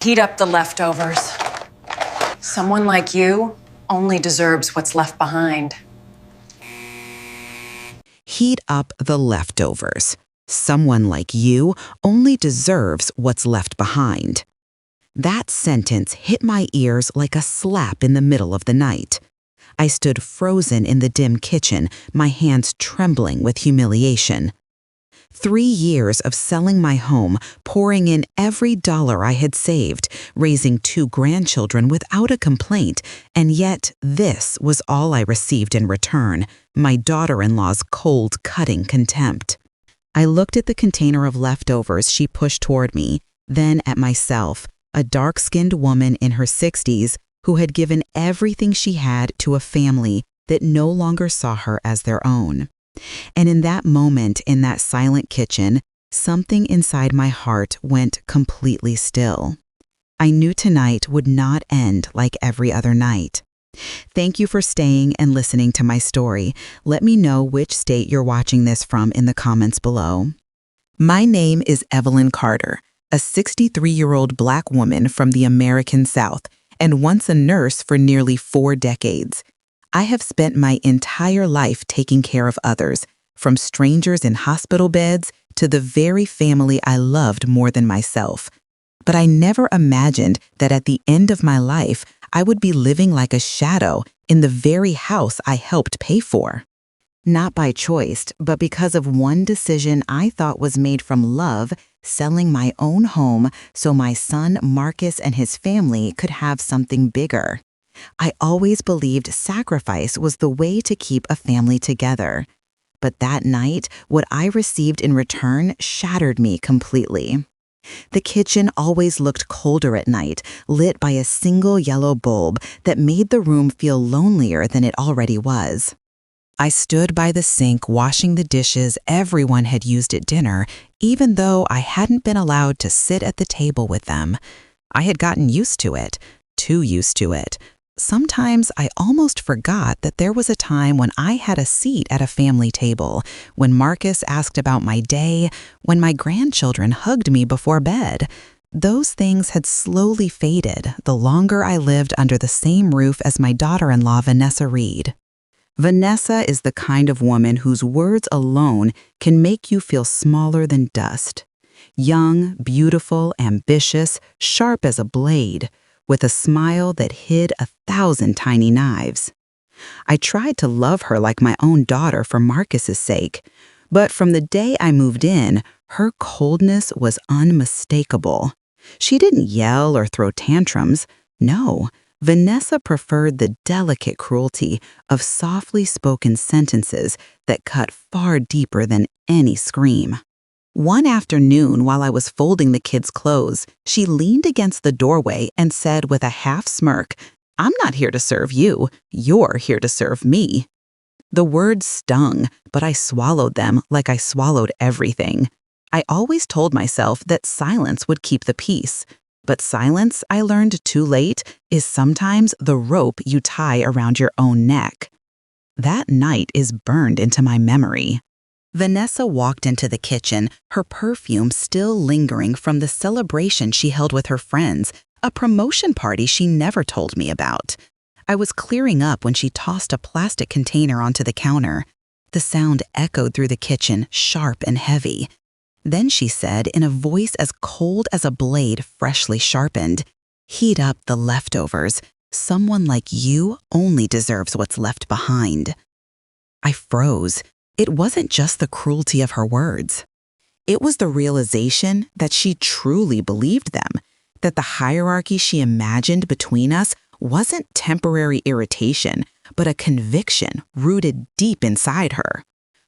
Heat up the leftovers. Someone like you only deserves what's left behind. Heat up the leftovers. Someone like you only deserves what's left behind. That sentence hit my ears like a slap in the middle of the night. I stood frozen in the dim kitchen, my hands trembling with humiliation. 3 years of selling my home, pouring in every dollar I had saved, raising 2 grandchildren without a complaint, and yet this was all I received in return, my daughter-in-law's cold, cutting contempt. I looked at the container of leftovers she pushed toward me, then at myself, a dark-skinned woman in her 60s who had given everything she had to a family that no longer saw her as their own. And in that moment, in that silent kitchen, something inside my heart went completely still. I knew tonight would not end like every other night. Thank you for staying and listening to my story. Let me know which state you're watching this from in the comments below. My name is Evelyn Carter, a 63-year-old Black woman from the American South, and once a nurse for nearly 4 decades. I have spent my entire life taking care of others, from strangers in hospital beds to the very family I loved more than myself. But I never imagined that at the end of my life, I would be living like a shadow in the very house I helped pay for. Not by choice, but because of one decision I thought was made from love, selling my own home so my son Marcus and his family could have something bigger. I always believed sacrifice was the way to keep a family together. But that night, what I received in return shattered me completely. The kitchen always looked colder at night, lit by a single yellow bulb that made the room feel lonelier than it already was. I stood by the sink washing the dishes everyone had used at dinner, even though I hadn't been allowed to sit at the table with them. I had gotten used to it, too used to it. Sometimes I almost forgot that there was a time when I had a seat at a family table, when Marcus asked about my day, when my grandchildren hugged me before bed. Those things had slowly faded the longer I lived under the same roof as my daughter-in-law, Vanessa Reed. Vanessa is the kind of woman whose words alone can make you feel smaller than dust. Young, beautiful, ambitious, sharp as a blade, with a smile that hid 1,000 tiny knives. I tried to love her like my own daughter for Marcus's sake, but from the day I moved in, her coldness was unmistakable. She didn't yell or throw tantrums. No, Vanessa preferred the delicate cruelty of softly spoken sentences that cut far deeper than any scream. One afternoon, while I was folding the kids' clothes, she leaned against the doorway and said with a half smirk, "I'm not here to serve you. You're here to serve me." The words stung, but I swallowed them like I swallowed everything. I always told myself that silence would keep the peace. But silence, I learned too late, is sometimes the rope you tie around your own neck. That night is burned into my memory. Vanessa walked into the kitchen, her perfume still lingering from the celebration she held with her friends, a promotion party she never told me about. I was clearing up when she tossed a plastic container onto the counter. The sound echoed through the kitchen, sharp and heavy. Then she said, in a voice as cold as a blade freshly sharpened, "Heat up the leftovers. Someone like you only deserves what's left behind." I froze. It wasn't just the cruelty of her words. It was the realization that she truly believed them, that the hierarchy she imagined between us wasn't temporary irritation, but a conviction rooted deep inside her.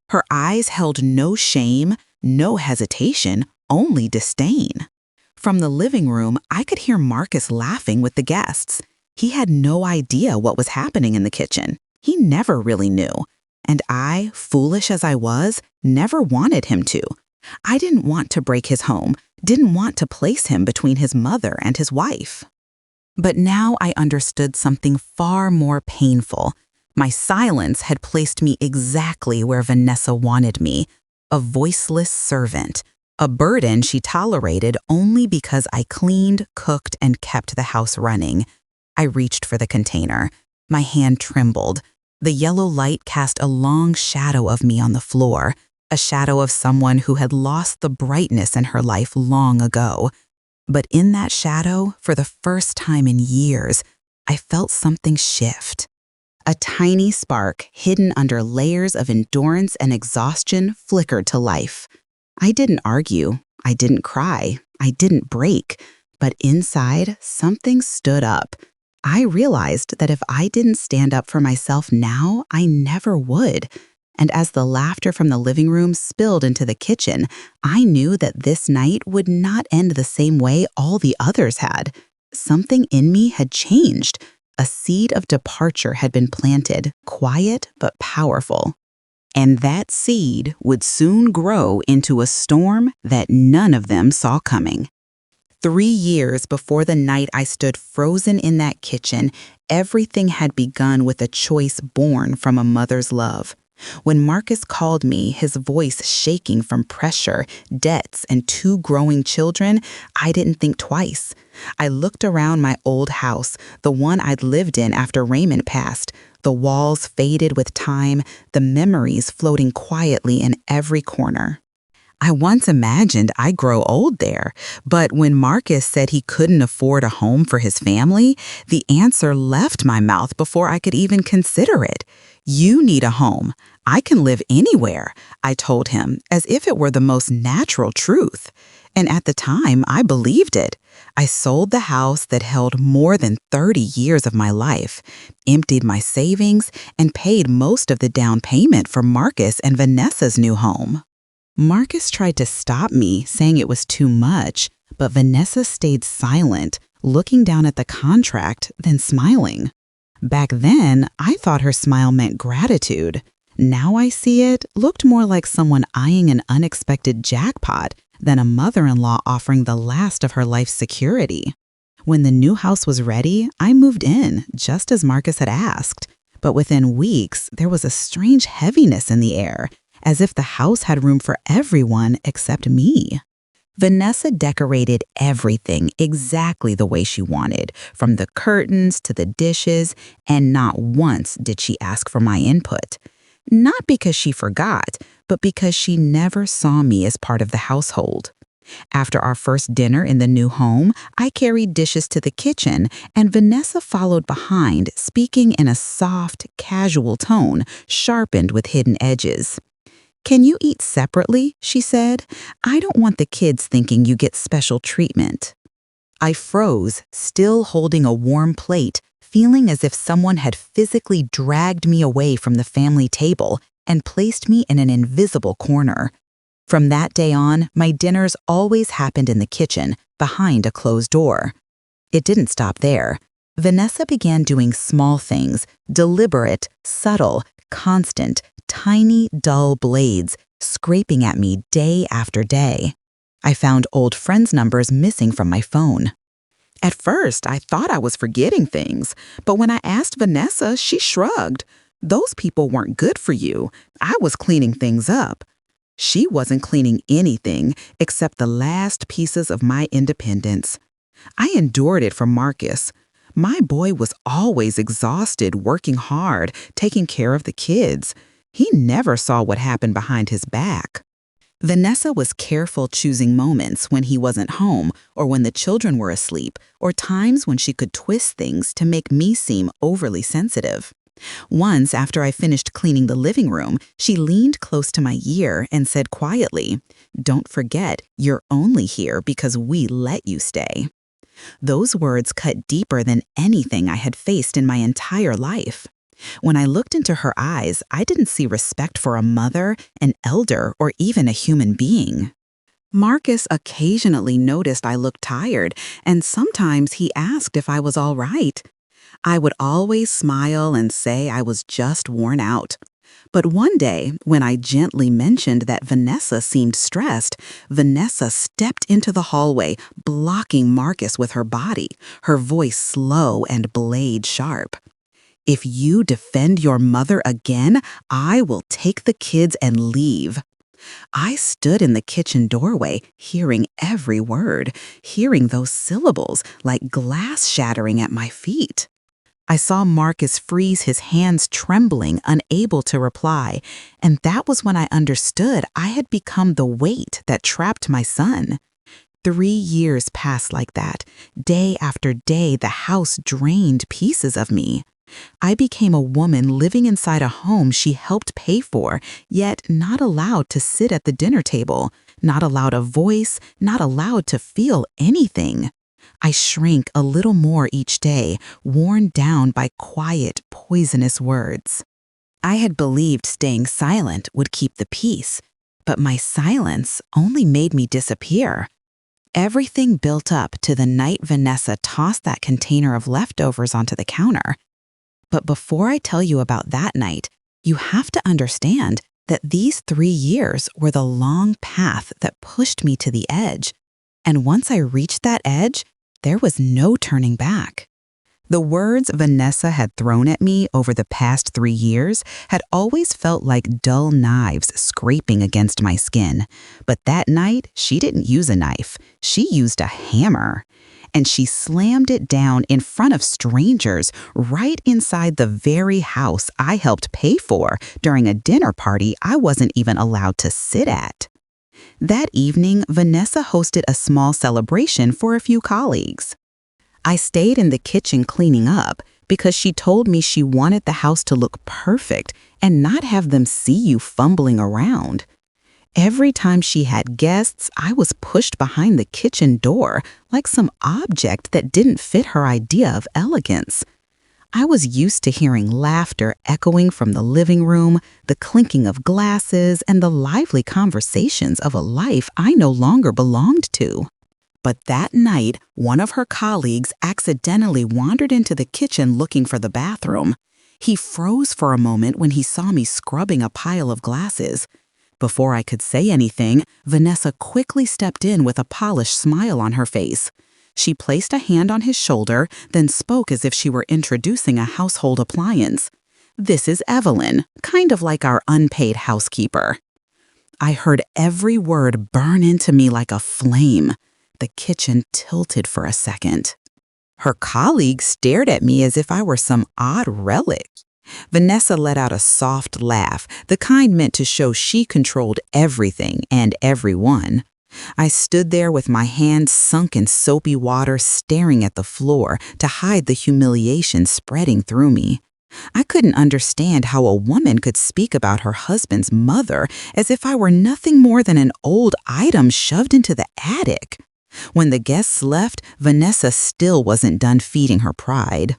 Her eyes held no shame, no hesitation, only disdain. From the living room, I could hear Marcus laughing with the guests. He had no idea what was happening in the kitchen. He never really knew. And I, foolish as I was, never wanted him to. I didn't want to break his home, didn't want to place him between his mother and his wife. But now I understood something far more painful. My silence had placed me exactly where Vanessa wanted me, a voiceless servant, a burden she tolerated only because I cleaned, cooked, and kept the house running. I reached for the container. My hand trembled. The yellow light cast a long shadow of me on the floor, a shadow of someone who had lost the brightness in her life long ago. But in that shadow, for the first time in years, I felt something shift. A tiny spark hidden under layers of endurance and exhaustion flickered to life. I didn't argue. I didn't cry. I didn't break. But inside, something stood up. I realized that if I didn't stand up for myself now, I never would. And as the laughter from the living room spilled into the kitchen, I knew that this night would not end the same way all the others had. Something in me had changed. A seed of departure had been planted, quiet but powerful. And that seed would soon grow into a storm that none of them saw coming. 3 years before the night I stood frozen in that kitchen, everything had begun with a choice born from a mother's love. When Marcus called me, his voice shaking from pressure, debts, and 2 growing children, I didn't think twice. I looked around my old house, the one I'd lived in after Raymond passed, the walls faded with time, the memories floating quietly in every corner. I once imagined I'd grow old there, but when Marcus said he couldn't afford a home for his family, the answer left my mouth before I could even consider it. "You need a home. I can live anywhere," I told him, as if it were the most natural truth. And at the time, I believed it. I sold the house that held more than 30 years of my life, emptied my savings, and paid most of the down payment for Marcus and Vanessa's new home. Marcus tried to stop me, saying it was too much, but Vanessa stayed silent, looking down at the contract, then smiling. Back then, I thought her smile meant gratitude. Now I see it looked more like someone eyeing an unexpected jackpot than a mother-in-law offering the last of her life's security. When the new house was ready, I moved in, just as Marcus had asked. But within weeks, there was a strange heaviness in the air, as if the house had room for everyone except me. Vanessa decorated everything exactly the way she wanted, from the curtains to the dishes, and not once did she ask for my input. Not because she forgot, but because she never saw me as part of the household. After our first dinner in the new home, I carried dishes to the kitchen, and Vanessa followed behind, speaking in a soft, casual tone, sharpened with hidden edges. "Can you eat separately?" she said. "I don't want the kids thinking you get special treatment." I froze, still holding a warm plate, feeling as if someone had physically dragged me away from the family table and placed me in an invisible corner. From that day on, my dinners always happened in the kitchen, behind a closed door. It didn't stop there. Vanessa began doing small things, deliberate, subtle, constant, tiny, dull blades, scraping at me day after day. I found old friends' numbers missing from my phone. At first, I thought I was forgetting things, but when I asked Vanessa, she shrugged. "Those people weren't good for you. I was cleaning things up." She wasn't cleaning anything except the last pieces of my independence. I endured it for Marcus. My boy was always exhausted, working hard, taking care of the kids. He never saw what happened behind his back. Vanessa was careful choosing moments when he wasn't home or when the children were asleep, or times when she could twist things to make me seem overly sensitive. Once, after I finished cleaning the living room, she leaned close to my ear and said quietly, "Don't forget, you're only here because we let you stay." Those words cut deeper than anything I had faced in my entire life. When I looked into her eyes, I didn't see respect for a mother, an elder, or even a human being. Marcus occasionally noticed I looked tired, and sometimes he asked if I was all right. I would always smile and say I was just worn out. But one day, when I gently mentioned that Vanessa seemed stressed, Vanessa stepped into the hallway, blocking Marcus with her body, her voice slow and blade sharp. "If you defend your mother again, I will take the kids and leave." I stood in the kitchen doorway, hearing every word, hearing those syllables like glass shattering at my feet. I saw Marcus freeze, his hands trembling, unable to reply, and that was when I understood I had become the weight that trapped my son. 3 years passed like that. Day after day, the house drained pieces of me. I became a woman living inside a home she helped pay for, yet not allowed to sit at the dinner table, not allowed a voice, not allowed to feel anything. I shrank a little more each day, worn down by quiet, poisonous words. I had believed staying silent would keep the peace, but my silence only made me disappear. Everything built up to the night Vanessa tossed that container of leftovers onto the counter. But before I tell you about that night, you have to understand that these 3 years were the long path that pushed me to the edge. And once I reached that edge, there was no turning back. The words Vanessa had thrown at me over the past 3 years had always felt like dull knives scraping against my skin. But that night, she didn't use a knife. She used a hammer. And she slammed it down in front of strangers right inside the very house I helped pay for during a dinner party I wasn't even allowed to sit at. That evening, Vanessa hosted a small celebration for a few colleagues. I stayed in the kitchen cleaning up because she told me she wanted the house to look perfect and not have them see you fumbling around. Every time she had guests, I was pushed behind the kitchen door like some object that didn't fit her idea of elegance. I was used to hearing laughter echoing from the living room, the clinking of glasses, and the lively conversations of a life I no longer belonged to. But that night, one of her colleagues accidentally wandered into the kitchen looking for the bathroom. He froze for a moment when he saw me scrubbing a pile of glasses. Before I could say anything, Vanessa quickly stepped in with a polished smile on her face. She placed a hand on his shoulder, then spoke as if she were introducing a household appliance. "This is Evelyn, kind of like our unpaid housekeeper." I heard every word burn into me like a flame. The kitchen tilted for a second. Her colleagues stared at me as if I were some odd relic. Vanessa let out a soft laugh, the kind meant to show she controlled everything and everyone. I stood there with my hands sunk in soapy water, staring at the floor to hide the humiliation spreading through me. I couldn't understand how a woman could speak about her husband's mother as if I were nothing more than an old item shoved into the attic. When the guests left, Vanessa still wasn't done feeding her pride.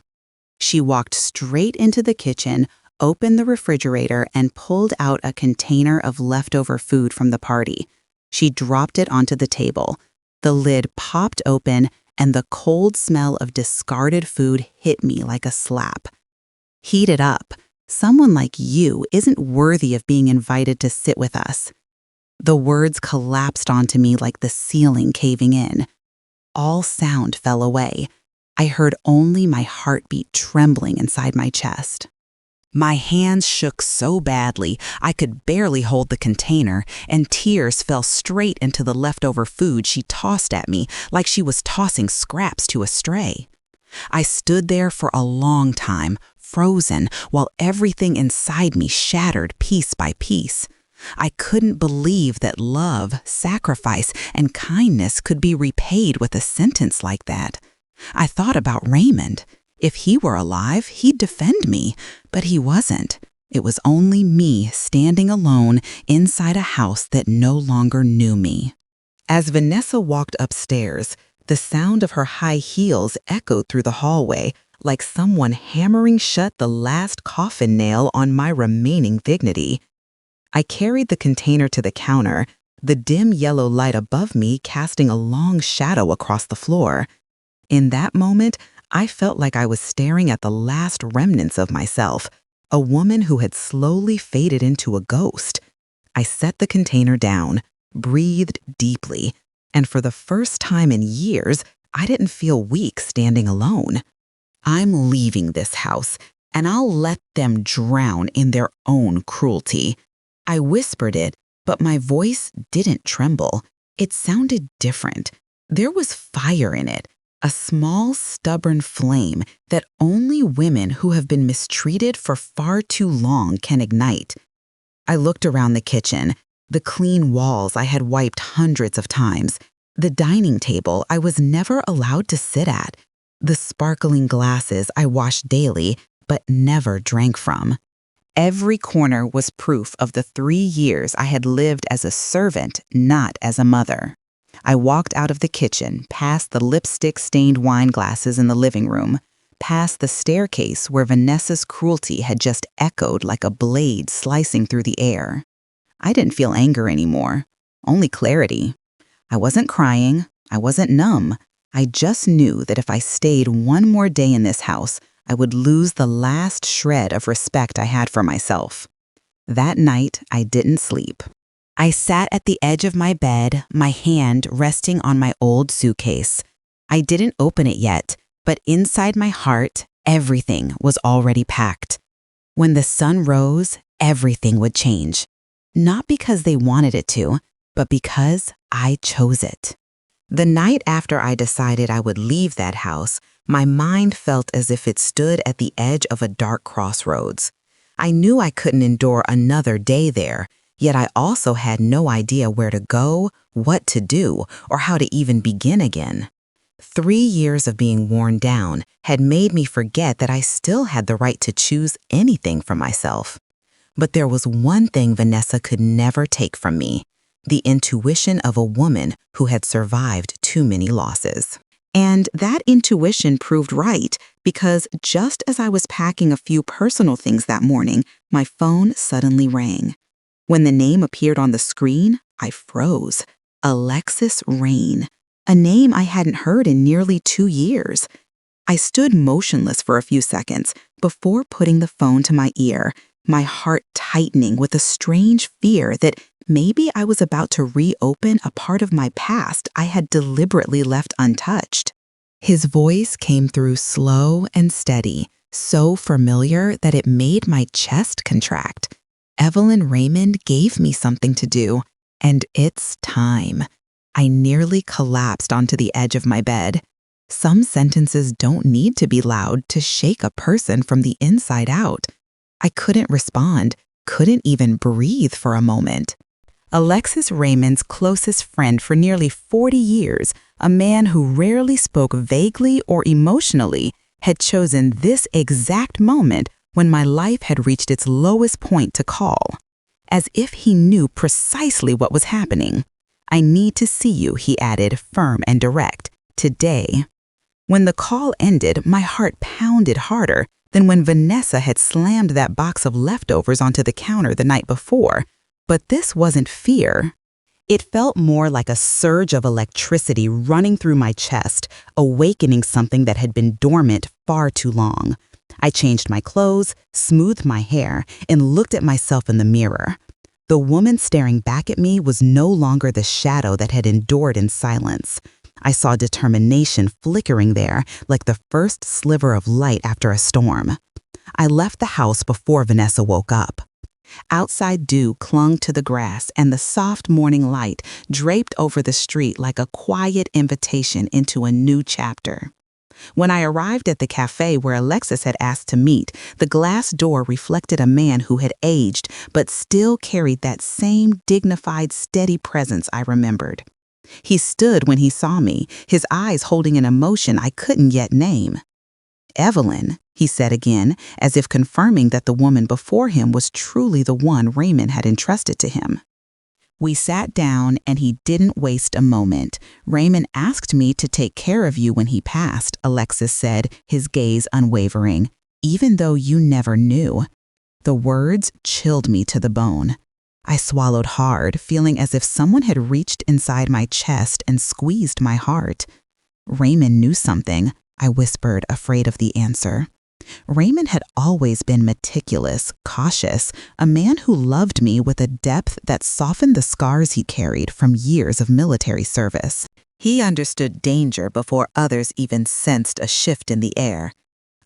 She walked straight into the kitchen, opened the refrigerator, and pulled out a container of leftover food from the party. She dropped it onto the table. The lid popped open, and the cold smell of discarded food hit me like a slap. "Heat it up. Someone like you isn't worthy of being invited to sit with us." The words collapsed onto me like the ceiling caving in. All sound fell away. I heard only my heartbeat trembling inside my chest. My hands shook so badly I could barely hold the container, and tears fell straight into the leftover food she tossed at me like she was tossing scraps to a stray. I stood there for a long time, frozen, while everything inside me shattered piece by piece. I couldn't believe that love, sacrifice, and kindness could be repaid with a sentence like that. I thought about Raymond. If he were alive, he'd defend me, but he wasn't. It was only me standing alone inside a house that no longer knew me. As Vanessa walked upstairs, the sound of her high heels echoed through the hallway, like someone hammering shut the last coffin nail on my remaining dignity. I carried the container to the counter, the dim yellow light above me casting a long shadow across the floor. In that moment, I felt like I was staring at the last remnants of myself, a woman who had slowly faded into a ghost. I set the container down, breathed deeply, and for the first time in years, I didn't feel weak standing alone. I'm leaving this house, and I'll let them drown in their own cruelty. I whispered it, But my voice didn't tremble. It sounded different. There was fire in it, a small, stubborn flame that only women who have been mistreated for far too long can ignite. I looked around the kitchen, the clean walls I had wiped hundreds of times, the dining table I was never allowed to sit at, the sparkling glasses I washed daily but never drank from. Every corner was proof of the 3 years I had lived as a servant, not as a mother. I walked out of the kitchen, past the lipstick-stained wine glasses in the living room, past the staircase where Vanessa's cruelty had just echoed like a blade slicing through the air. I didn't feel anger anymore, only clarity. I wasn't crying, I wasn't numb. I just knew that if I stayed one more day in this house, I would lose the last shred of respect I had for myself. That night, I didn't sleep. I sat at the edge of my bed, my hand resting on my old suitcase. I didn't open it yet, but inside my heart, everything was already packed. When the sun rose, everything would change. Not because they wanted it to, but because I chose it. The night after I decided I would leave that house, my mind felt as if it stood at the edge of a dark crossroads. I knew I couldn't endure another day there, yet I also had no idea where to go, what to do, or how to even begin again. 3 years of being worn down had made me forget that I still had the right to choose anything for myself. But there was one thing Vanessa could never take from me: the intuition of a woman who had survived too many losses. And that intuition proved right, because just as I was packing a few personal things that morning, my phone suddenly rang. When the name appeared on the screen, I froze. Alexis Rain, a name I hadn't heard in nearly 2 years. I stood motionless for a few seconds before putting the phone to my ear, my heart tightening with a strange fear that maybe I was about to reopen a part of my past I had deliberately left untouched. His voice came through slow and steady, so familiar that it made my chest contract. Evelyn Raymond gave me something to do, and it's time. I nearly collapsed onto the edge of my bed. Some sentences don't need to be loud to shake a person from the inside out. I couldn't respond, couldn't even breathe for a moment. Alexis Raymond's closest friend for nearly 40 years, a man who rarely spoke vaguely or emotionally, had chosen this exact moment when my life had reached its lowest point to call. As if he knew precisely what was happening. "I need to see you," he added, firm and direct. "Today." When the call ended, my heart pounded harder than when Vanessa had slammed that box of leftovers onto the counter the night before. But this wasn't fear. It felt more like a surge of electricity running through my chest, awakening something that had been dormant far too long. I changed my clothes, smoothed my hair, and looked at myself in the mirror. The woman staring back at me was no longer the shadow that had endured in silence. I saw determination flickering there like the first sliver of light after a storm. I left the house before Vanessa woke up. Outside dew clung to the grass, and the soft morning light draped over the street like a quiet invitation into a new chapter. When I arrived at the cafe where Alexis had asked to meet, the glass door reflected a man who had aged but still carried that same dignified, steady presence I remembered. He stood when he saw me, his eyes holding an emotion I couldn't yet name. "Evelyn," he said again, as if confirming that the woman before him was truly the one Raymond had entrusted to him. We sat down, and he didn't waste a moment. "Raymond asked me to take care of you when he passed," Alexis said, his gaze unwavering, "even though you never knew." The words chilled me to the bone. I swallowed hard, feeling as if someone had reached inside my chest and squeezed my heart. "Raymond knew something," I whispered, afraid of the answer. Raymond had always been meticulous, cautious, a man who loved me with a depth that softened the scars he carried from years of military service. He understood danger before others even sensed a shift in the air.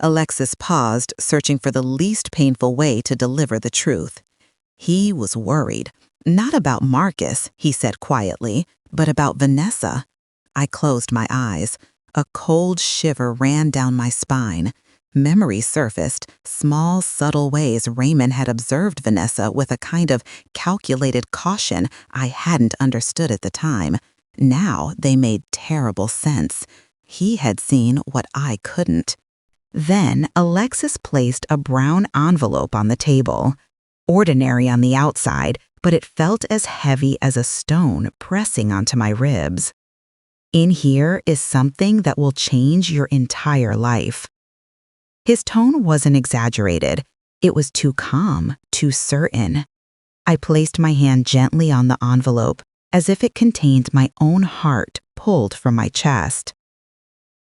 Alexis paused, searching for the least painful way to deliver the truth. "He was worried. Not about Marcus, he said quietly, but about Vanessa. I closed my eyes. A cold shiver ran down my spine. Memory surfaced, small, subtle ways Raymond had observed Vanessa with a kind of calculated caution I hadn't understood at the time. Now they made terrible sense. He had seen what I couldn't. Then Alexis placed a brown envelope on the table. Ordinary on the outside, but it felt as heavy as a stone pressing onto my ribs. In here is something that will change your entire life. His tone wasn't exaggerated. It was too calm, too certain. I placed my hand gently on the envelope, as if it contained my own heart pulled from my chest.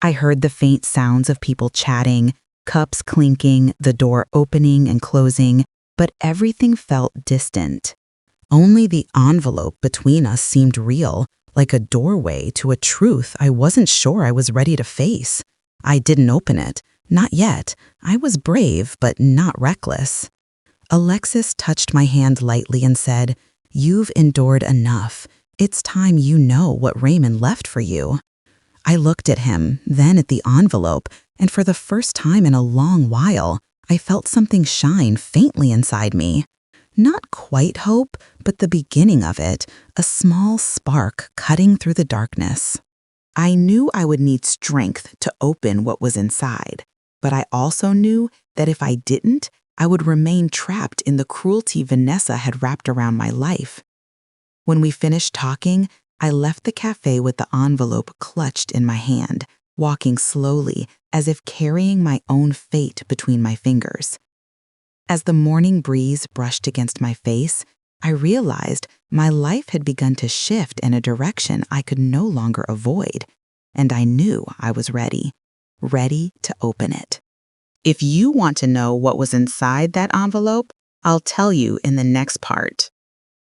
I heard the faint sounds of people chatting, cups clinking, the door opening and closing, but everything felt distant. Only the envelope between us seemed real, like a doorway to a truth I wasn't sure I was ready to face. I didn't open it. Not yet. I was brave, but not reckless. Alexis touched my hand lightly and said, "You've endured enough. It's time you know what Raymond left for you." I looked at him, then at the envelope, and for the first time in a long while, I felt something shine faintly inside me. Not quite hope, but the beginning of it, a small spark cutting through the darkness. I knew I would need strength to open what was inside, but I also knew that if I didn't, I would remain trapped in the cruelty Vanessa had wrapped around my life. When we finished talking, I left the cafe with the envelope clutched in my hand, walking slowly as if carrying my own fate between my fingers. As the morning breeze brushed against my face, I realized my life had begun to shift in a direction I could no longer avoid, and I knew I was ready to open it. If you want to know what was inside that envelope, I'll tell you in the next part.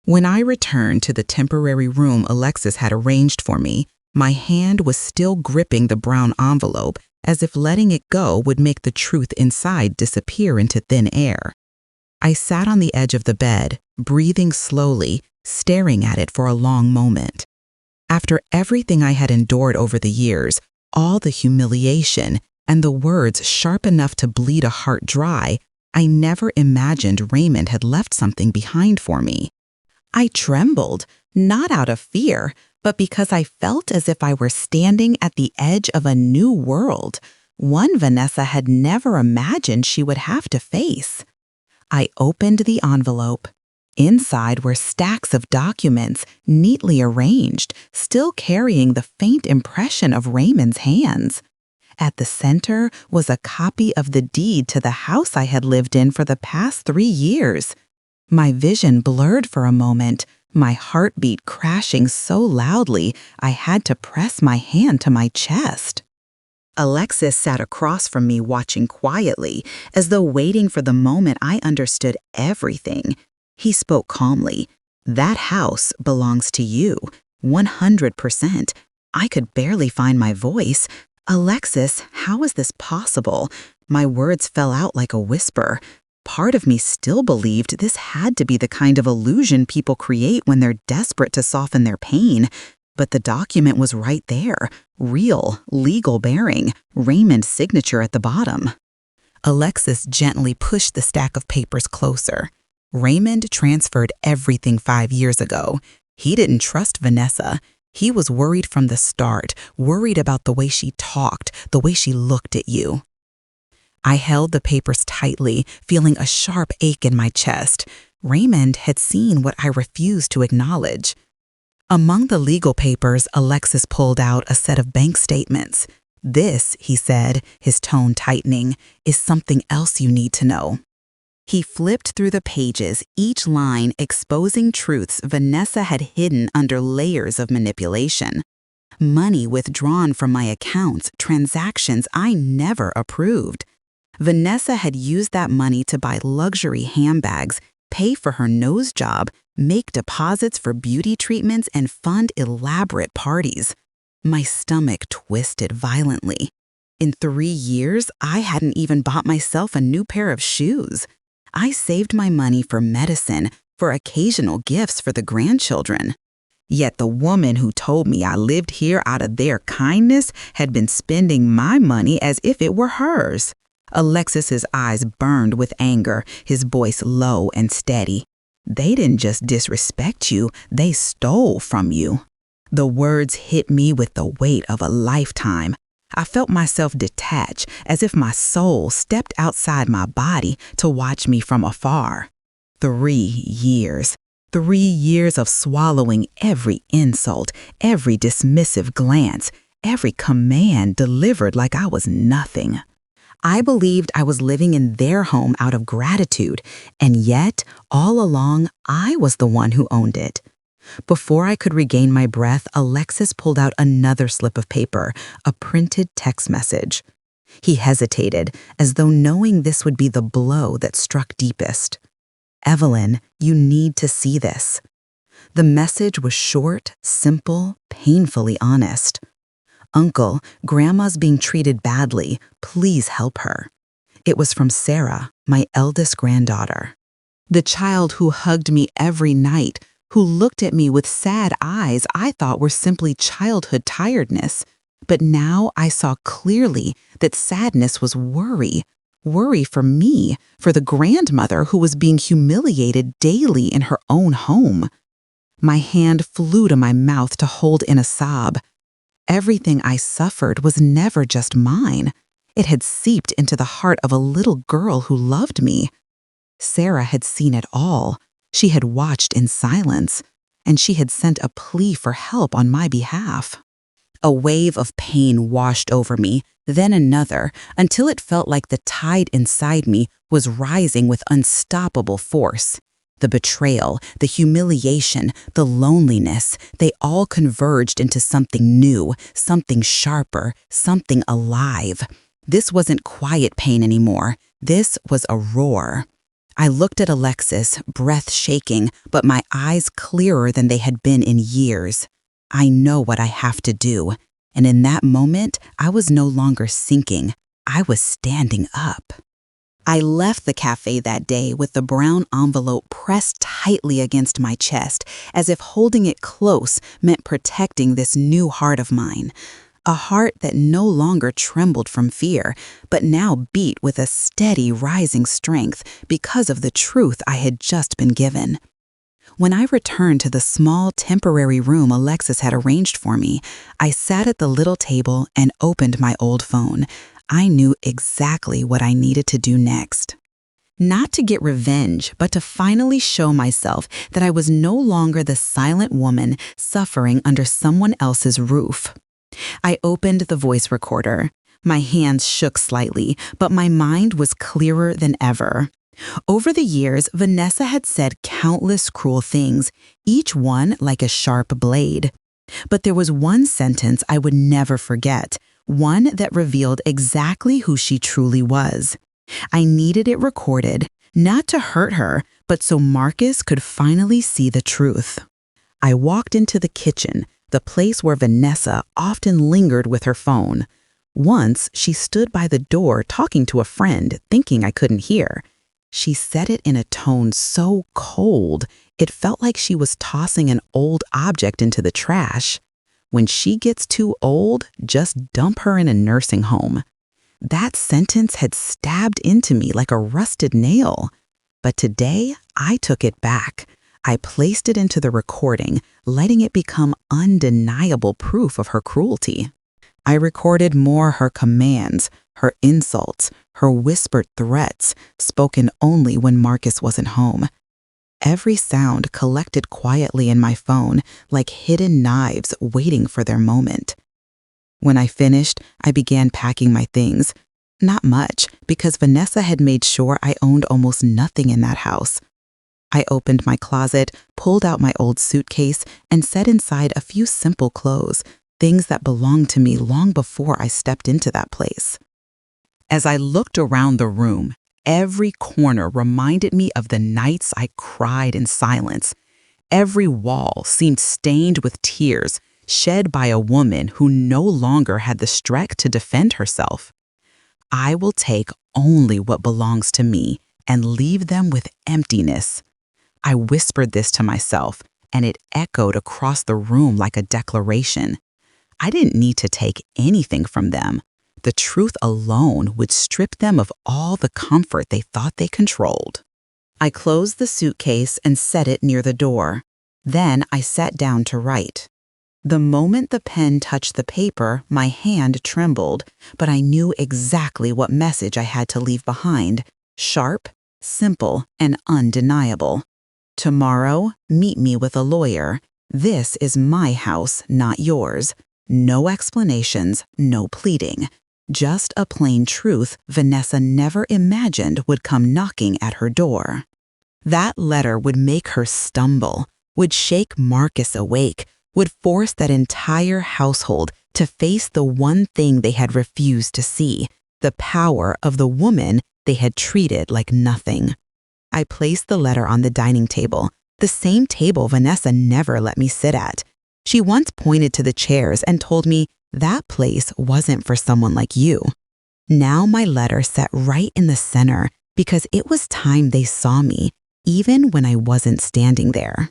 When I returned to the temporary room Alexis had arranged for me, my hand was still gripping the brown envelope, as if letting it go would make the truth inside disappear into thin air. I sat on the edge of the bed, breathing slowly, staring at it for a long moment. After everything I had endured over the years, all the humiliation, and the words sharp enough to bleed a heart dry, I never imagined Raymond had left something behind for me. I trembled, not out of fear, but because I felt as if I were standing at the edge of a new world, one Vanessa had never imagined she would have to face. I opened the envelope. Inside were stacks of documents, neatly arranged, still carrying the faint impression of Raymond's hands. At the center was a copy of the deed to the house I had lived in for the past 3 years. My vision blurred for a moment, my heartbeat crashing so loudly I had to press my hand to my chest. Alexis sat across from me watching quietly, as though waiting for the moment I understood everything. He spoke calmly. "That house belongs to you, 100%. I could barely find my voice. "Alexis, how is this possible?" My words fell out like a whisper. Part of me still believed this had to be the kind of illusion people create when they're desperate to soften their pain. But the document was right there, real, legal bearing, Raymond's signature at the bottom. Alexis gently pushed the stack of papers closer. Raymond transferred everything 5 years ago. He didn't trust Vanessa. He was worried from the start, worried about the way she talked, the way she looked at you. I held the papers tightly, feeling a sharp ache in my chest. Raymond had seen what I refused to acknowledge. Among the legal papers, Alexis pulled out a set of bank statements. "This," he said, his tone tightening, "is something else you need to know." He flipped through the pages, each line exposing truths Vanessa had hidden under layers of manipulation. Money withdrawn from my accounts, transactions I never approved. Vanessa had used that money to buy luxury handbags, pay for her nose job, make deposits for beauty treatments, and fund elaborate parties. My stomach twisted violently. In 3 years, I hadn't even bought myself a new pair of shoes. I saved my money for medicine, for occasional gifts for the grandchildren. Yet the woman who told me I lived here out of their kindness had been spending my money as if it were hers. Alexis's eyes burned with anger, his voice low and steady. They didn't just disrespect you, they stole from you. The words hit me with the weight of a lifetime. I felt myself detach, as if my soul stepped outside my body to watch me from afar. 3 years. 3 years of swallowing every insult, every dismissive glance, every command delivered like I was nothing. I believed I was living in their home out of gratitude, and yet, all along, I was the one who owned it. Before I could regain my breath, Alexis pulled out another slip of paper, a printed text message. He hesitated, as though knowing this would be the blow that struck deepest. "Evelyn, you need to see this." The message was short, simple, painfully honest. "Uncle, Grandma's being treated badly. Please help her." It was from Sarah, my eldest granddaughter. The child who hugged me every night, who looked at me with sad eyes I thought were simply childhood tiredness. But now I saw clearly that sadness was worry. Worry for me, for the grandmother who was being humiliated daily in her own home. My hand flew to my mouth to hold in a sob. Everything I suffered was never just mine. It had seeped into the heart of a little girl who loved me. Sarah had seen it all. She had watched in silence, and she had sent a plea for help on my behalf. A wave of pain washed over me, then another, until it felt like the tide inside me was rising with unstoppable force. The betrayal, the humiliation, the loneliness, they all converged into something new, something sharper, something alive. This wasn't quiet pain anymore. This was a roar. I looked at Alexis, breath shaking, but my eyes clearer than they had been in years. I know what I have to do. And in that moment, I was no longer sinking. I was standing up. I left the cafe that day with the brown envelope pressed tightly against my chest, as if holding it close meant protecting this new heart of mine. A heart that no longer trembled from fear, but now beat with a steady rising strength because of the truth I had just been given. When I returned to the small temporary room Alexis had arranged for me, I sat at the little table and opened my old phone. I knew exactly what I needed to do next. Not to get revenge, but to finally show myself that I was no longer the silent woman suffering under someone else's roof. I opened the voice recorder. My hands shook slightly, but my mind was clearer than ever. Over the years, Vanessa had said countless cruel things, each one like a sharp blade. But there was one sentence I would never forget, one that revealed exactly who she truly was. I needed it recorded, not to hurt her, but so Marcus could finally see the truth. I walked into the kitchen, the place where Vanessa often lingered with her phone. Once, she stood by the door talking to a friend, thinking I couldn't hear. She said it in a tone so cold, it felt like she was tossing an old object into the trash. When she gets too old, just dump her in a nursing home. That sentence had stabbed into me like a rusted nail. But today, I took it back. I placed it into the recording, letting it become undeniable proof of her cruelty. I recorded more her commands, her insults, her whispered threats, spoken only when Marcus wasn't home. Every sound collected quietly in my phone, like hidden knives waiting for their moment. When I finished, I began packing my things. Not much, because Vanessa had made sure I owned almost nothing in that house. I opened my closet, pulled out my old suitcase, and set inside a few simple clothes, things that belonged to me long before I stepped into that place. As I looked around the room, every corner reminded me of the nights I cried in silence. Every wall seemed stained with tears, shed by a woman who no longer had the strength to defend herself. I will take only what belongs to me and leave them with emptiness. I whispered this to myself, and it echoed across the room like a declaration. I didn't need to take anything from them. The truth alone would strip them of all the comfort they thought they controlled. I closed the suitcase and set it near the door. Then I sat down to write. The moment the pen touched the paper, my hand trembled, but I knew exactly what message I had to leave behind. Sharp, simple, and undeniable. Tomorrow, meet me with a lawyer. This is my house, not yours. No explanations, no pleading. Just a plain truth Vanessa never imagined would come knocking at her door. That letter would make her stumble, would shake Marcus awake, would force that entire household to face the one thing they had refused to see, the power of the woman they had treated like nothing. I placed the letter on the dining table, the same table Vanessa never let me sit at. She once pointed to the chairs and told me that place wasn't for someone like you. Now my letter sat right in the center because it was time they saw me, even when I wasn't standing there.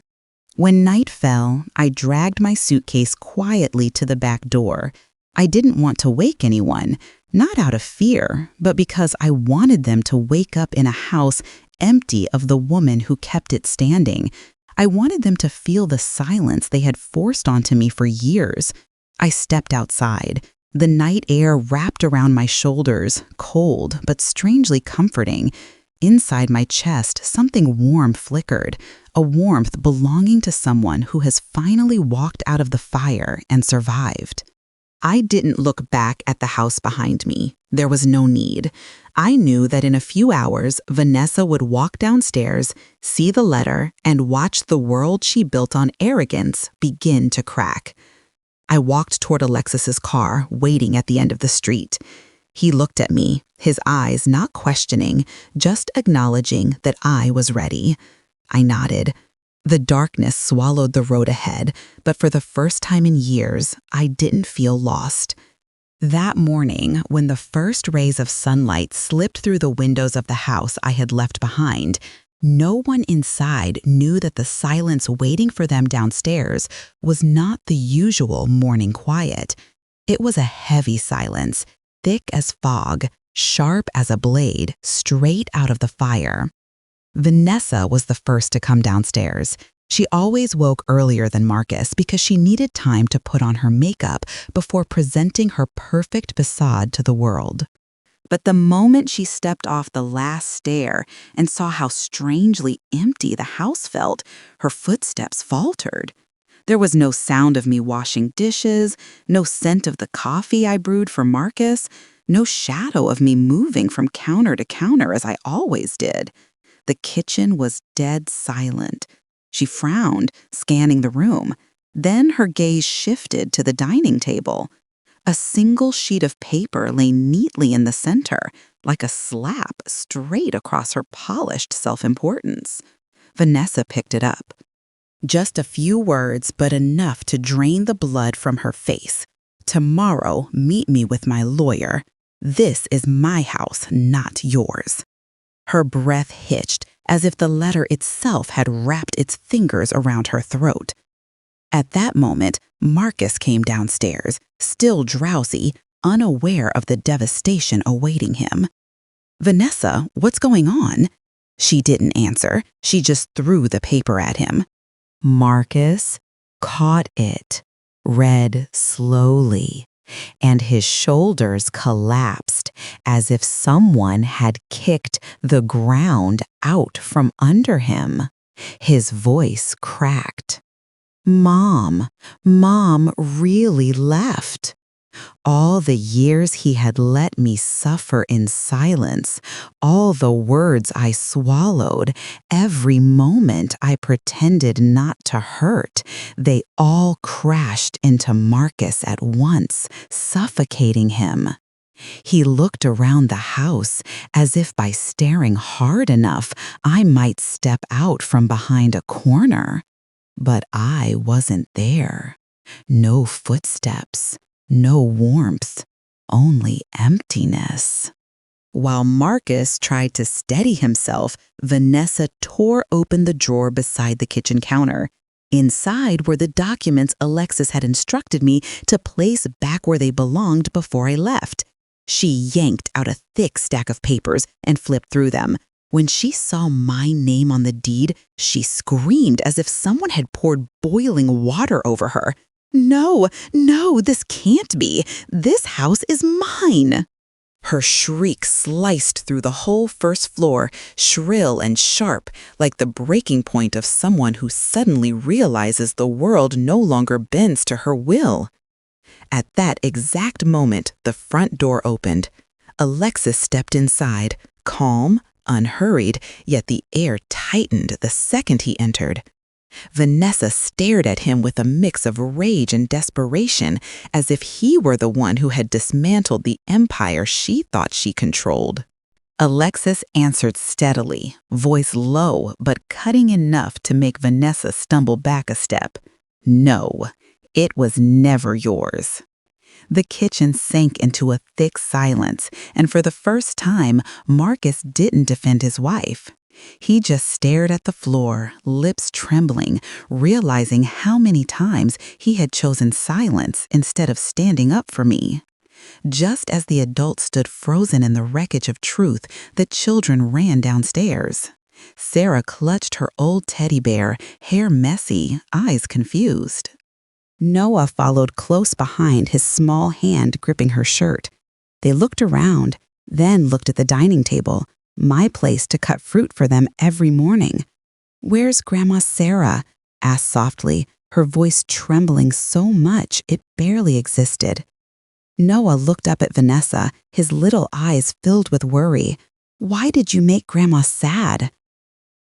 When night fell, I dragged my suitcase quietly to the back door. I didn't want to wake anyone, not out of fear, but because I wanted them to wake up in a house empty of the woman who kept it standing. I wanted them to feel the silence they had forced onto me for years. I stepped outside. The night air wrapped around my shoulders, cold but strangely comforting. Inside my chest, something warm flickered, a warmth belonging to someone who has finally walked out of the fire and survived. I didn't look back at the house behind me. There was no need. I knew that in a few hours, Vanessa would walk downstairs, see the letter, and watch the world she built on arrogance begin to crack. I walked toward Alexis's car, waiting at the end of the street. He looked at me, his eyes not questioning, just acknowledging that I was ready. I nodded. The darkness swallowed the road ahead, but for the first time in years, I didn't feel lost. That morning, when the first rays of sunlight slipped through the windows of the house I had left behind, no one inside knew that the silence waiting for them downstairs was not the usual morning quiet. It was a heavy silence, thick as fog, sharp as a blade, straight out of the fire. Vanessa was the first to come downstairs. She always woke earlier than Marcus because she needed time to put on her makeup before presenting her perfect facade to the world. But the moment she stepped off the last stair and saw how strangely empty the house felt, her footsteps faltered. There was no sound of me washing dishes, no scent of the coffee I brewed for Marcus, no shadow of me moving from counter to counter as I always did. The kitchen was dead silent. She frowned, scanning the room. Then her gaze shifted to the dining table. A single sheet of paper lay neatly in the center, like a slap straight across her polished self-importance. Vanessa picked it up. Just a few words, but enough to drain the blood from her face. Tomorrow, meet me with my lawyer. This is my house, not yours. Her breath hitched, as if the letter itself had wrapped its fingers around her throat. At that moment, Marcus came downstairs, still drowsy, unaware of the devastation awaiting him. "Vanessa, what's going on?" She didn't answer. She just threw the paper at him. Marcus caught it, read slowly, and his shoulders collapsed as if someone had kicked the ground out from under him. His voice cracked. Mom really left. All the years he had let me suffer in silence, all the words I swallowed, every moment I pretended not to hurt, they all crashed into Marcus at once, suffocating him. He looked around the house as if by staring hard enough, I might step out from behind a corner. But I wasn't there. No footsteps. No warmth, only emptiness. While Marcus tried to steady himself, Vanessa tore open the drawer beside the kitchen counter. Inside were the documents Alexis had instructed me to place back where they belonged before I left. She yanked out a thick stack of papers and flipped through them. When she saw my name on the deed, she screamed as if someone had poured boiling water over her. No, this can't be. This house is mine. Her shriek sliced through the whole first floor, shrill and sharp, like the breaking point of someone who suddenly realizes the world no longer bends to her will. At that exact moment, the front door opened. Alexis stepped inside, calm, unhurried, yet the air tightened the second he entered. Vanessa stared at him with a mix of rage and desperation, as if he were the one who had dismantled the empire she thought she controlled. Alexis answered steadily, voice low but cutting enough to make Vanessa stumble back a step. No, it was never yours. The kitchen sank into a thick silence, and for the first time, Marcus didn't defend his wife. He just stared at the floor, lips trembling, realizing how many times he had chosen silence instead of standing up for me. Just as the adults stood frozen in the wreckage of truth, the children ran downstairs. Sarah clutched her old teddy bear, hair messy, eyes confused. Noah followed close behind, his small hand gripping her shirt. They looked around, then looked at the dining table, my place to cut fruit for them every morning. "Where's Grandma Sarah?" asked softly, her voice trembling so much it barely existed. Noah looked up at Vanessa, his little eyes filled with worry. "Why did you make Grandma sad?"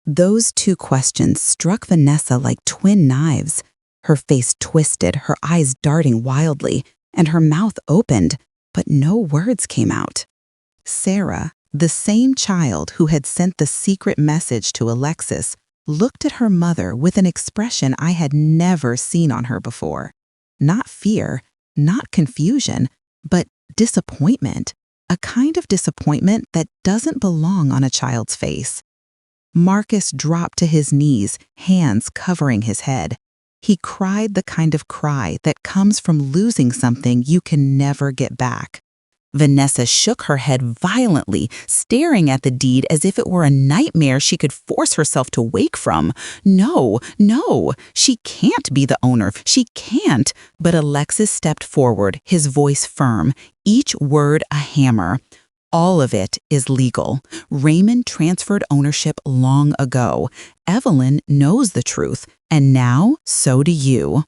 Those two questions struck Vanessa like twin knives. Her face twisted, her eyes darting wildly, and her mouth opened, but no words came out. Sarah, the same child who had sent the secret message to Alexis, looked at her mother with an expression I had never seen on her before. Not fear, not confusion, but disappointment, a kind of disappointment that doesn't belong on a child's face. Marcus dropped to his knees, hands covering his head. He cried the kind of cry that comes from losing something you can never get back. Vanessa shook her head violently, staring at the deed as if it were a nightmare she could force herself to wake from. No, she can't be the owner. She can't. But Alexis stepped forward, his voice firm, each word a hammer. All of it is legal. Raymond transferred ownership long ago. Evelyn knows the truth, and now so do you.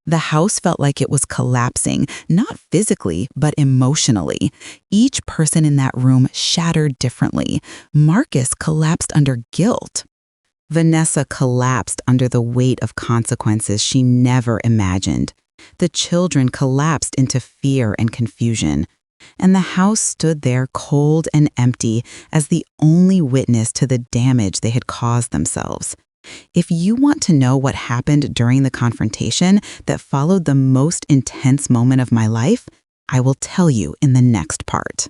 The house felt like it was collapsing, not physically, but emotionally. Each person in that room shattered differently. Marcus collapsed under guilt. Vanessa collapsed under the weight of consequences she never imagined. The children collapsed into fear and confusion. And the house stood there cold and empty as the only witness to the damage they had caused themselves. If you want to know what happened during the confrontation that followed the most intense moment of my life, I will tell you in the next part.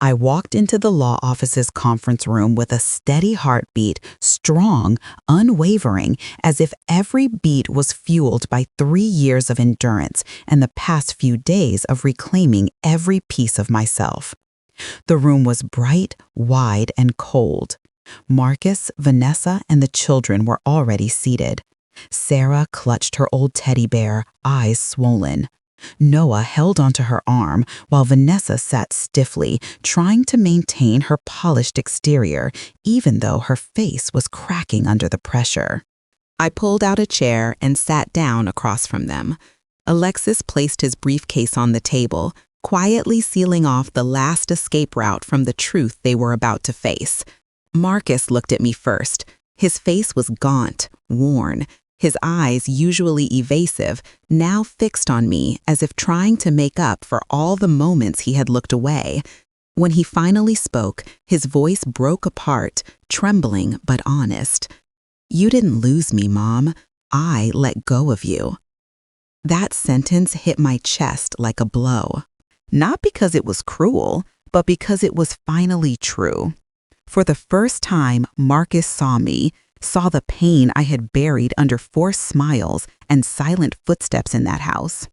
I walked into the law office's conference room with a steady heartbeat, strong, unwavering, as if every beat was fueled by 3 years of endurance and the past few days of reclaiming every piece of myself. The room was bright, wide, and cold. Marcus, Vanessa, and the children were already seated. Sarah clutched her old teddy bear, eyes swollen. Noah held onto her arm while Vanessa sat stiffly, trying to maintain her polished exterior, even though her face was cracking under the pressure. I pulled out a chair and sat down across from them. Alexis placed his briefcase on the table, quietly sealing off the last escape route from the truth they were about to face. Marcus looked at me first. His face was gaunt, worn. His eyes, usually evasive, now fixed on me as if trying to make up for all the moments he had looked away. When he finally spoke, his voice broke apart, trembling but honest. "You didn't lose me, Mom. I let go of you." That sentence hit my chest like a blow. Not because it was cruel, but because it was finally true. For the first time, Marcus saw me, saw the pain I had buried under forced smiles and silent footsteps in that house.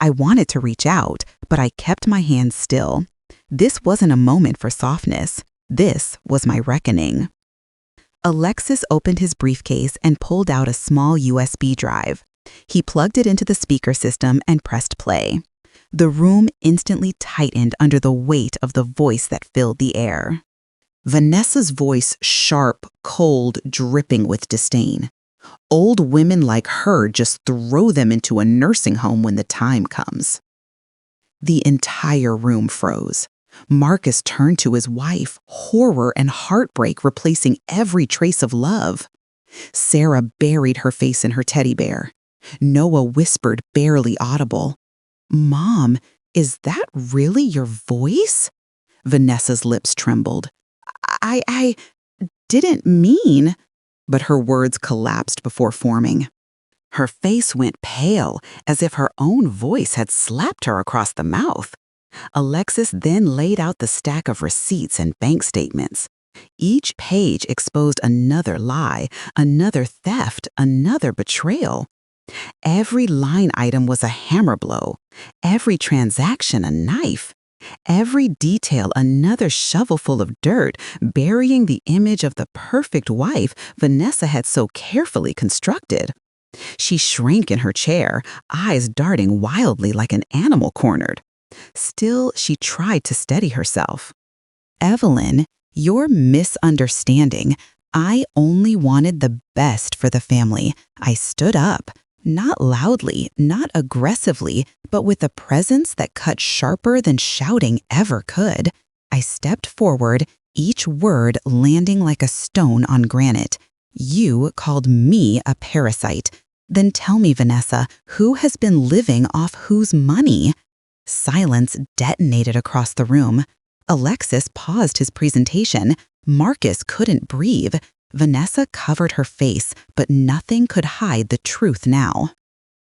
I wanted to reach out, but I kept my hands still. This wasn't a moment for softness. This was my reckoning. Alexis opened his briefcase and pulled out a small USB drive. He plugged it into the speaker system and pressed play. The room instantly tightened under the weight of the voice that filled the air. Vanessa's voice, sharp, cold, dripping with disdain. Old women like her just throw them into a nursing home when the time comes. The entire room froze. Marcus turned to his wife, horror and heartbreak replacing every trace of love. Sarah buried her face in her teddy bear. Noah whispered, barely audible, "Mom, is that really your voice?" Vanessa's lips trembled. I didn't mean," but her words collapsed before forming. Her face went pale, as if her own voice had slapped her across the mouth. Alexis then laid out the stack of receipts and bank statements. Each page exposed another lie, another theft, another betrayal. Every line item was a hammer blow, every transaction a knife, every detail another shovelful of dirt, burying the image of the perfect wife Vanessa had so carefully constructed. She shrank in her chair, eyes darting wildly like an animal cornered. Still, she tried to steady herself. "Evelyn, you're misunderstanding. I only wanted the best for the family." I stood up, not loudly, not aggressively, but with a presence that cut sharper than shouting ever could. I stepped forward, each word landing like a stone on granite. "You called me a parasite. Then tell me, Vanessa, who has been living off whose money?" Silence detonated across the room. Alexis paused his presentation. Marcus couldn't breathe. Vanessa covered her face, but nothing could hide the truth now.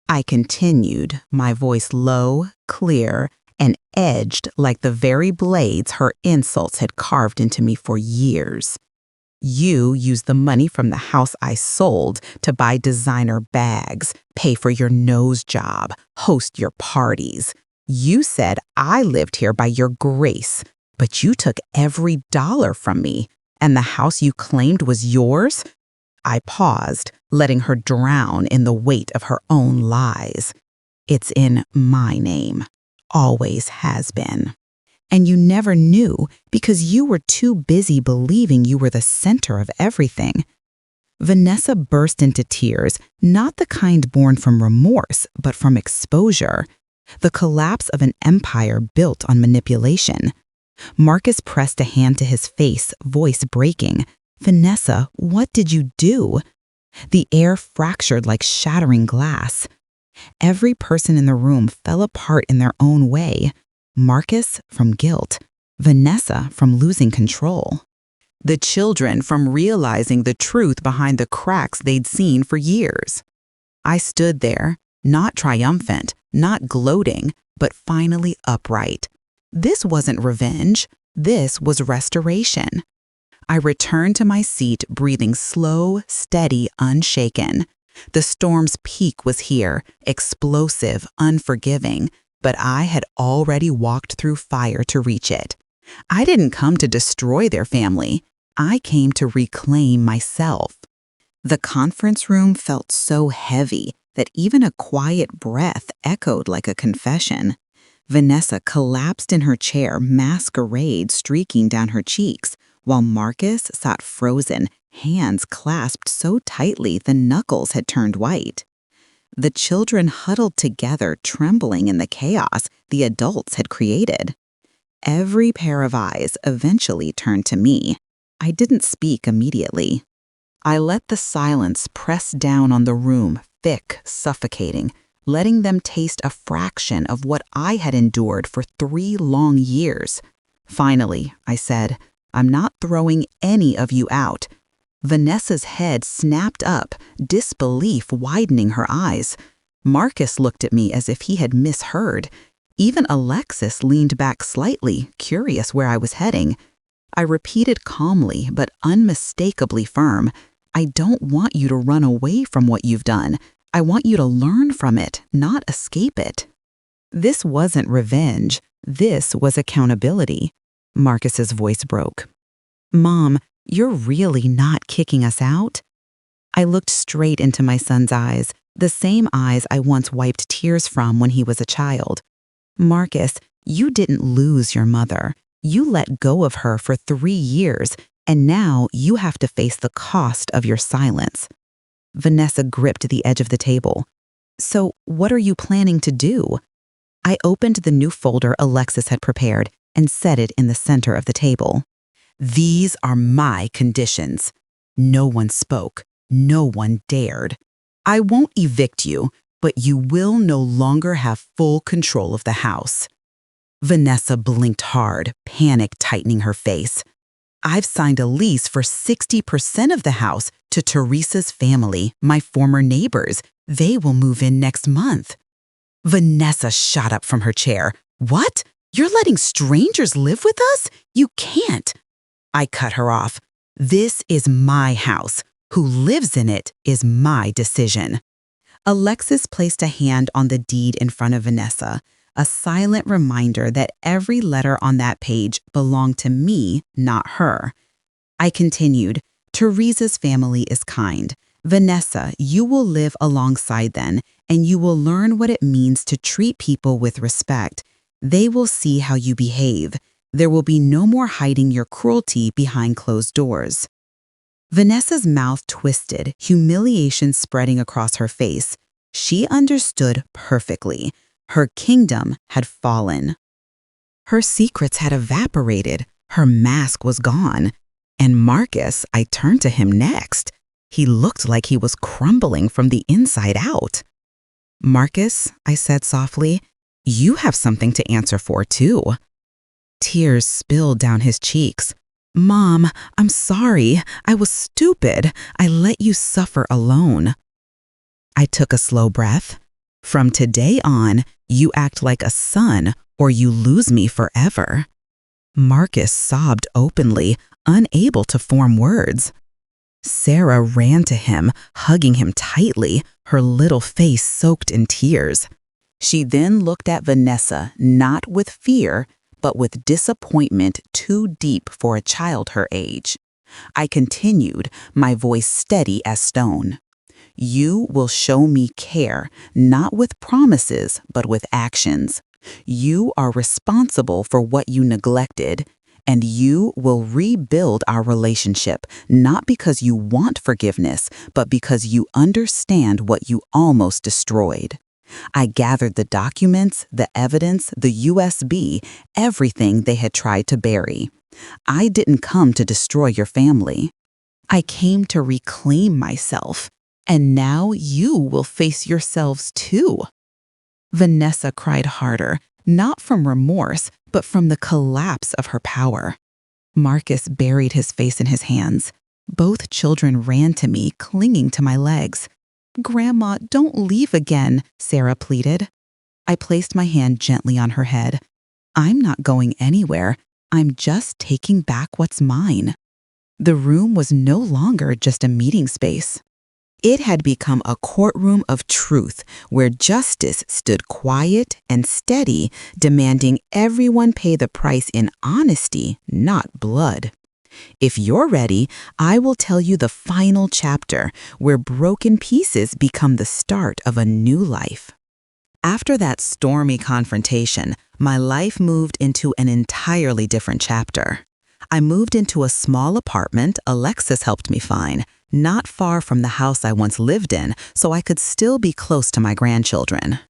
I continued, my voice low, clear, and edged like the very blades her insults had carved into me for years. "You used the money from the house I sold to buy designer bags, pay for your nose job, host your parties. You said I lived here by your grace, but you took every dollar from me, and the house you claimed was yours?" I paused, letting her drown in the weight of her own lies. "It's in my name. Always has been. And you never knew because you were too busy believing you were the center of everything." Vanessa burst into tears, not the kind born from remorse, but from exposure. The collapse of an empire built on manipulation. Marcus pressed a hand to his face, voice breaking. "Vanessa, what did you do?" The air fractured like shattering glass. Every person in the room fell apart in their own way. Marcus from guilt, Vanessa from losing control. The children from realizing the truth behind the cracks they'd seen for years. I stood there, not triumphant, not gloating, but finally upright. This wasn't revenge. This was restoration. I returned to my seat, breathing slow, steady, unshaken. The storm's peak was here, explosive, unforgiving, but I had already walked through fire to reach it. I didn't come to destroy their family. I came to reclaim myself. The conference room felt so heavy that even a quiet breath echoed like a confession. Vanessa collapsed in her chair, masquerade streaking down her cheeks, while Marcus sat frozen, hands clasped so tightly the knuckles had turned white. The children huddled together, trembling in the chaos the adults had created. Every pair of eyes eventually turned to me. I didn't speak immediately. I let the silence press down on the room, thick, suffocating, letting them taste a fraction of what I had endured for 3 long years. Finally, I said, "I'm not throwing any of you out." Vanessa's head snapped up, disbelief widening her eyes. Marcus looked at me as if he had misheard. Even Alexis leaned back slightly, curious where I was heading. I repeated calmly but unmistakably firm, I don't want you to run away from what you've done. I want you to learn from it, not escape it. This wasn't revenge. This was accountability. Marcus's voice broke. Mom, you're really not kicking us out? I looked straight into my son's eyes, the same eyes I once wiped tears from when he was a child. Marcus, you didn't lose your mother. You let go of her for 3 years, and now you have to face the cost of your silence. Vanessa gripped the edge of the table. So, what are you planning to do? I opened the new folder Alexis had prepared and set it in the center of the table. These are my conditions. No one spoke. No one dared. I won't evict you, but you will no longer have full control of the house. Vanessa blinked hard, panic tightening her face. I've signed a lease for 60% of the house to Teresa's family, my former neighbors. They will move in next month. Vanessa shot up from her chair. What? You're letting strangers live with us? You can't. I cut her off. This is my house. Who lives in it is my decision. Alexis placed a hand on the deed in front of Vanessa, a silent reminder that every letter on that page belonged to me, not her. I continued, Teresa's family is kind. Vanessa, you will live alongside them, and you will learn what it means to treat people with respect. They will see how you behave. There will be no more hiding your cruelty behind closed doors. Vanessa's mouth twisted, humiliation spreading across her face. She understood perfectly. Her kingdom had fallen. Her secrets had evaporated. Her mask was gone. And Marcus, I turned to him next. He looked like he was crumbling from the inside out. Marcus, I said softly, you have something to answer for too. Tears spilled down his cheeks. Mom, I'm sorry. I was stupid. I let you suffer alone. I took a slow breath. From today on, you act like a son or you lose me forever. Marcus sobbed openly, unable to form words. Sarah ran to him, hugging him tightly, her little face soaked in tears. She then looked at Vanessa, not with fear, but with disappointment too deep for a child her age. I continued, my voice steady as stone. You will show me care, not with promises, but with actions. You are responsible for what you neglected, and you will rebuild our relationship, not because you want forgiveness, but because you understand what you almost destroyed. I gathered the documents, the evidence, the USB, everything they had tried to bury. I didn't come to destroy your family. I came to reclaim myself, and now you will face yourselves too. Vanessa cried harder, not from remorse, but from the collapse of her power. Marcus buried his face in his hands. Both children ran to me, clinging to my legs. Grandma, don't leave again, Sarah pleaded. I placed my hand gently on her head. I'm not going anywhere. I'm just taking back what's mine. The room was no longer just a meeting space. It had become a courtroom of truth where justice stood quiet and steady, demanding everyone pay the price in honesty, not blood. If you're ready, I will tell you the final chapter where broken pieces become the start of a new life. After that stormy confrontation, my life moved into an entirely different chapter. I moved into a small apartment Alexis helped me find, not far from the house I once lived in, so I could still be close to my grandchildren.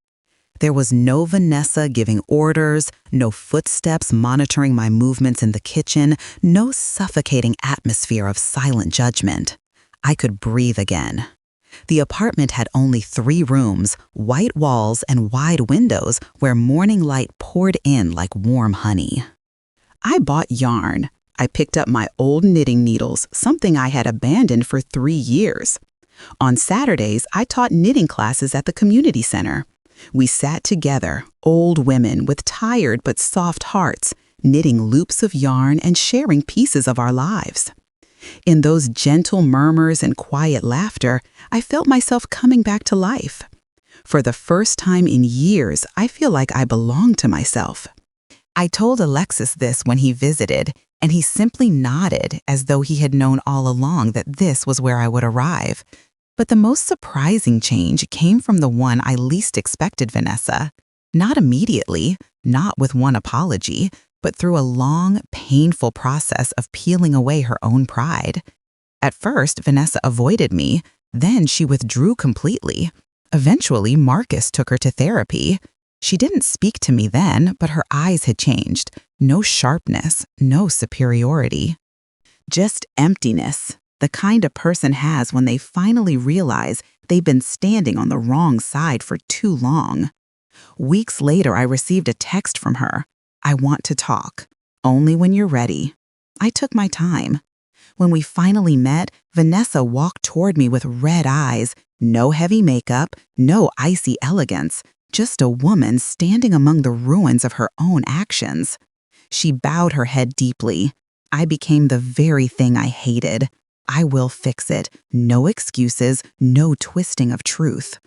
There was no Vanessa giving orders, no footsteps monitoring my movements in the kitchen, no suffocating atmosphere of silent judgment. I could breathe again. The apartment had only 3 rooms, white walls and wide windows where morning light poured in like warm honey. I bought yarn. I picked up my old knitting needles, something I had abandoned for 3 years. On Saturdays, I taught knitting classes at the community center. We sat together, old women with tired but soft hearts, knitting loops of yarn and sharing pieces of our lives. In those gentle murmurs and quiet laughter, I felt myself coming back to life. For the first time in years, I feel like I belong to myself. I told Alexis this when he visited, and he simply nodded as though he had known all along that this was where I would arrive. But the most surprising change came from the one I least expected Vanessa. Not immediately, not with one apology, but through a long, painful process of peeling away her own pride. At first, Vanessa avoided me, then she withdrew completely. Eventually, Marcus took her to therapy. She didn't speak to me then, but her eyes had changed. No sharpness, no superiority. Just emptiness, the kind a person has when they finally realize they've been standing on the wrong side for too long. Weeks later, I received a text from her. "I want to talk. Only when you're ready." I took my time. When we finally met, Vanessa walked toward me with red eyes, no heavy makeup, no icy elegance, just a woman standing among the ruins of her own actions. She bowed her head deeply. I became the very thing I hated. I will fix it. No excuses, no twisting of truth.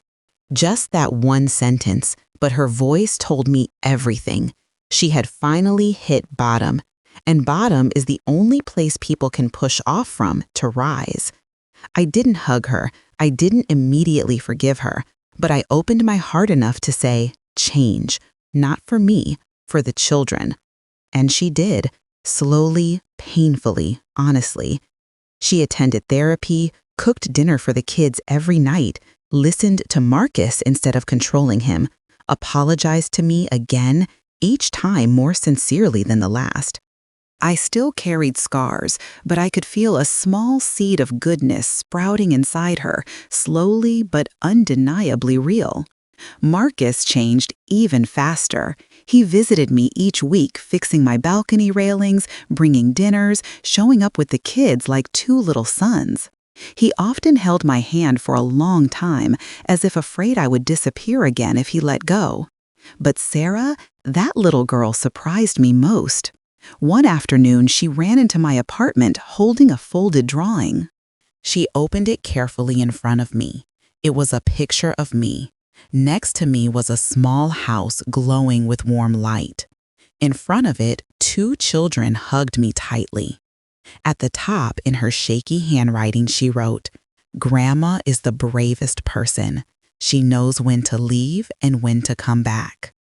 Just that one sentence, but her voice told me everything. She had finally hit bottom, and bottom is the only place people can push off from to rise. I didn't hug her, I didn't immediately forgive her, but I opened my heart enough to say, change, not for me, for the children. And she did, slowly, painfully, honestly. She attended therapy, cooked dinner for the kids every night, listened to Marcus instead of controlling him, apologized to me again, each time more sincerely than the last. I still carried scars, but I could feel a small seed of goodness sprouting inside her, slowly but undeniably real. Marcus changed even faster. He visited me each week, fixing my balcony railings, bringing dinners, showing up with the kids like two little sons. He often held my hand for a long time, as if afraid I would disappear again if he let go. But Sarah, that little girl, surprised me most. One afternoon, she ran into my apartment holding a folded drawing. She opened it carefully in front of me. It was a picture of me. Next to me was a small house glowing with warm light. In front of it, 2 children hugged me tightly. At the top, in her shaky handwriting, she wrote, "Grandma is the bravest person. She knows when to leave and when to come back."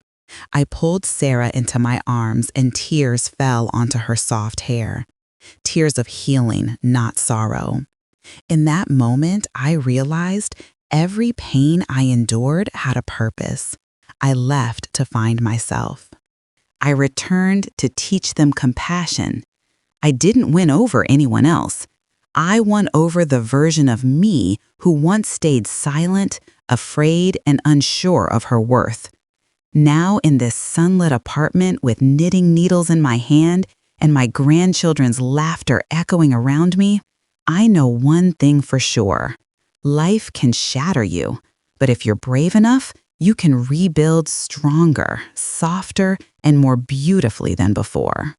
I pulled Sarah into my arms and tears fell onto her soft hair. Tears of healing, not sorrow. In that moment, I realized every pain I endured had a purpose. I left to find myself. I returned to teach them compassion. I didn't win over anyone else. I won over the version of me who once stayed silent, afraid, and unsure of her worth. Now, in this sunlit apartment with knitting needles in my hand and my grandchildren's laughter echoing around me, I know one thing for sure. Life can shatter you, but if you're brave enough, you can rebuild stronger, softer, and more beautifully than before.